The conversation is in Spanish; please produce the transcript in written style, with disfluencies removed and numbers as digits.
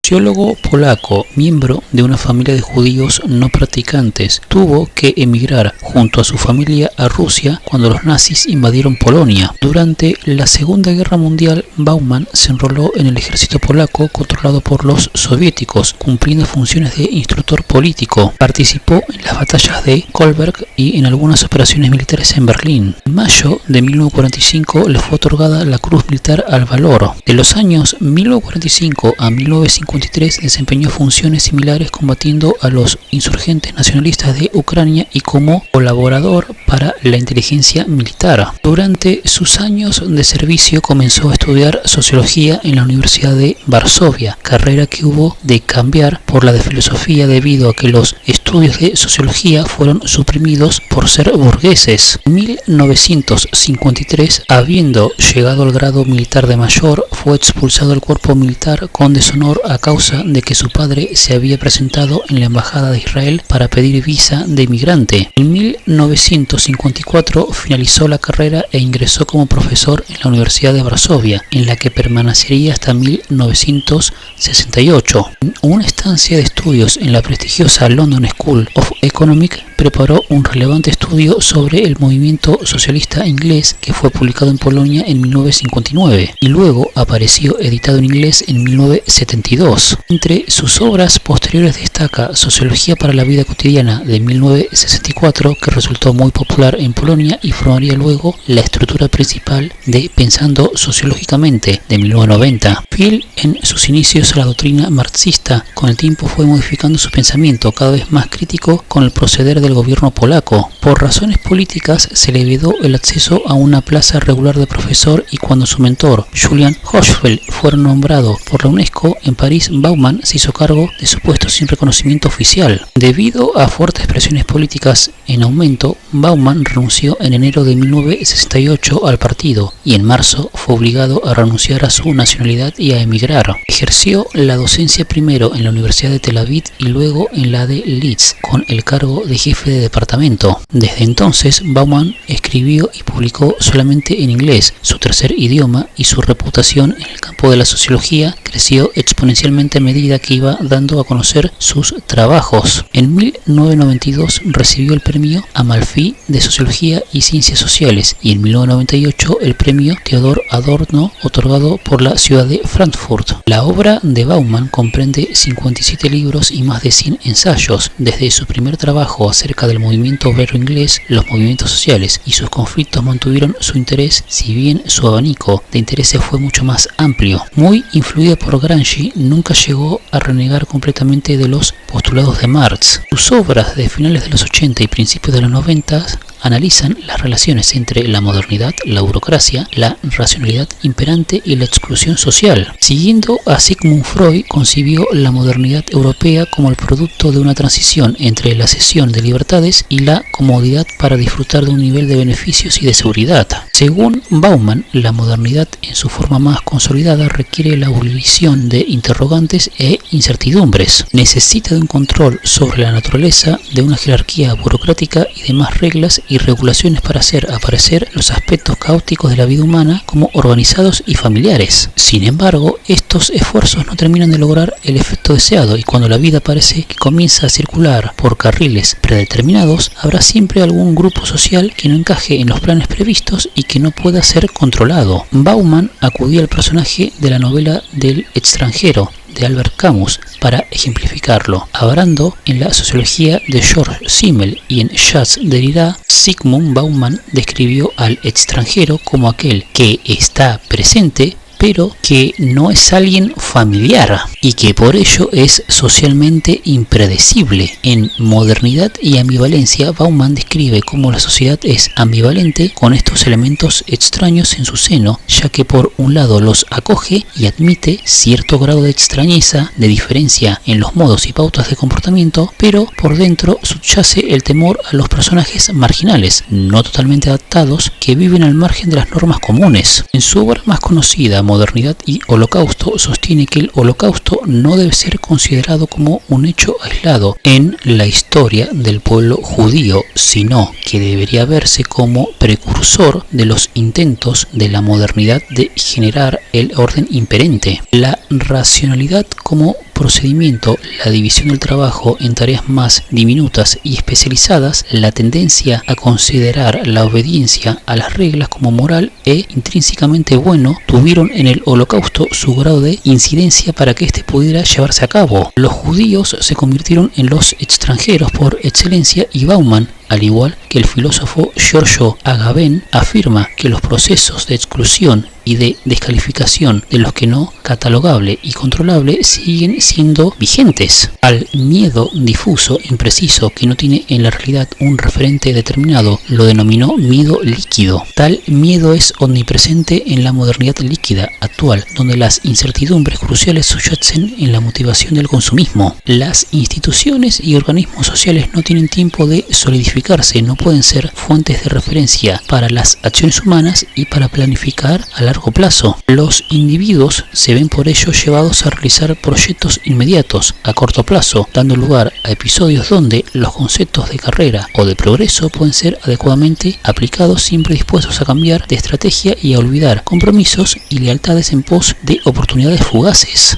Sociólogo polaco, miembro de una familia de judíos no practicantes, tuvo que emigrar junto a su familia a Rusia cuando los nazis invadieron Polonia. Durante la Segunda Guerra Mundial, Bauman se enroló en el ejército polaco controlado por los soviéticos, cumpliendo funciones de instructor político. Participó en las batallas de Kolberg y en algunas operaciones militares en Berlín. En mayo de 1945 le fue otorgada la Cruz Militar al Valor. De los años 1945 a 1953 desempeñó funciones similares combatiendo a los insurgentes nacionalistas de Ucrania y como colaborador para la inteligencia militar. Durante sus años de servicio comenzó a estudiar sociología en la Universidad de Varsovia, carrera que hubo de cambiar por la de filosofía debido a que los estudios de sociología fueron suprimidos por ser burgueses. En 1953, habiendo llegado al grado militar de mayor, fue expulsado del cuerpo militar con deshonor a causa de que su padre se había presentado en la embajada de Israel para pedir visa de inmigrante. En 1954 finalizó la carrera e ingresó como profesor en la Universidad de Varsovia, en la que permanecería hasta 1968. En una estancia de estudios en la prestigiosa London School of Economics, preparó un relevante estudio sobre el movimiento socialista inglés que fue publicado en Polonia en 1959 y luego apareció editado en inglés en 1972. Entre sus obras posteriores destaca Sociología para la vida cotidiana de 1964, que resultó muy popular en Polonia y formaría luego la estructura principal de Pensando sociológicamente de 1990. Fiel en sus inicios a la doctrina marxista, con el tiempo fue modificando su pensamiento cada vez más crítico con el proceder del gobierno polaco. Por razones políticas se le vedó el acceso a una plaza regular de profesor y cuando su mentor, Julian Hirschfeld, fue nombrado por la UNESCO en París, Bauman se hizo cargo de su puesto sin reconocimiento oficial. Debido a fuertes presiones políticas en aumento, Bauman renunció en enero de 1968 al partido y en marzo fue obligado a renunciar a su nacionalidad y a emigrar. Ejerció la docencia primero en la Universidad de Tel Aviv y luego en la de Leeds, con el cargo de jefe de departamento. Desde entonces, Bauman escribió y publicó solamente en inglés, su tercer idioma, y su reputación en el campo de la sociología creció exponencialmente a medida que iba dando a conocer sus trabajos. En 1992 recibió el premio Amalfi de Sociología y Ciencias Sociales y en 1998 el premio Theodor Adorno otorgado por la ciudad de Frankfurt. La obra de Bauman comprende 57 libros y más de 100 ensayos, desde su primer trabajo acerca del movimiento obrero inglés, los movimientos sociales y sus conflictos mantuvieron su interés, si bien su abanico de intereses fue mucho más amplio. Muy influida por Gramsci, nunca llegó a renegar completamente de los postulados de Marx. Sus obras de finales de los 80 y principios de los 90 analizan las relaciones entre la modernidad, la burocracia, la racionalidad imperante y la exclusión social. Siguiendo a Sigmund Freud, concibió la modernidad europea como el producto de una transición entre la cesión de libertades y la comodidad para disfrutar de un nivel de beneficios y de seguridad. Según Bauman, la modernidad en su forma más consolidada requiere la abolición de interrogantes e incertidumbres. Necesita de un control sobre la naturaleza, de una jerarquía burocrática y demás reglas y regulaciones para hacer aparecer los aspectos caóticos de la vida humana como organizados y familiares. Sin embargo, estos esfuerzos no terminan de lograr el efecto deseado y cuando la vida parece que comienza a circular por carriles predeterminados, habrá siempre algún grupo social que no encaje en los planes previstos y que no pueda ser controlado. Bauman acudía al personaje de la novela del extranjero de Albert Camus para ejemplificarlo. Hablando en la sociología de George Simmel y en Jacques Derrida, Sigmund Bauman describió al extranjero como aquel que está presente pero que no es alguien familiar y que por ello es socialmente impredecible. En Modernidad y Ambivalencia, Bauman describe cómo la sociedad es ambivalente con estos elementos extraños en su seno, ya que por un lado los acoge y admite cierto grado de extrañeza, de diferencia en los modos y pautas de comportamiento, pero por dentro subyace el temor a los personajes marginales, no totalmente adaptados, que viven al margen de las normas comunes. En su obra más conocida, Modernidad y Holocausto, sostiene que el Holocausto no debe ser considerado como un hecho aislado en la historia del pueblo judío, sino que debería verse como precursor de los intentos de la modernidad de generar el orden imperante. La racionalidad como procedimiento, la división del trabajo en tareas más diminutas y especializadas, la tendencia a considerar la obediencia a las reglas como moral e intrínsecamente bueno, tuvieron en el Holocausto su grado de incidencia para que éste pudiera llevarse a cabo. Los judíos se convirtieron en los extranjeros por excelencia y Bauman, al igual que el filósofo Giorgio Agamben, afirma que los procesos de exclusión y de descalificación de los que no catalogable y controlable siguen siendo vigentes. Al miedo difuso, impreciso, que no tiene en la realidad un referente determinado, lo denominó miedo líquido. Tal miedo es omnipresente en la modernidad líquida actual, donde las incertidumbres cruciales subyacen en la motivación del consumismo. Las instituciones y organismos sociales no tienen tiempo de solidificarse, no pueden ser fuentes de referencia para las acciones humanas y para planificar a largo plazo. Los individuos se ven por ello llevados a realizar proyectos inmediatos a corto plazo, dando lugar a episodios donde los conceptos de carrera o de progreso pueden ser adecuadamente aplicados, siempre dispuestos a cambiar de estrategia y a olvidar compromisos y lealtades en pos de oportunidades fugaces.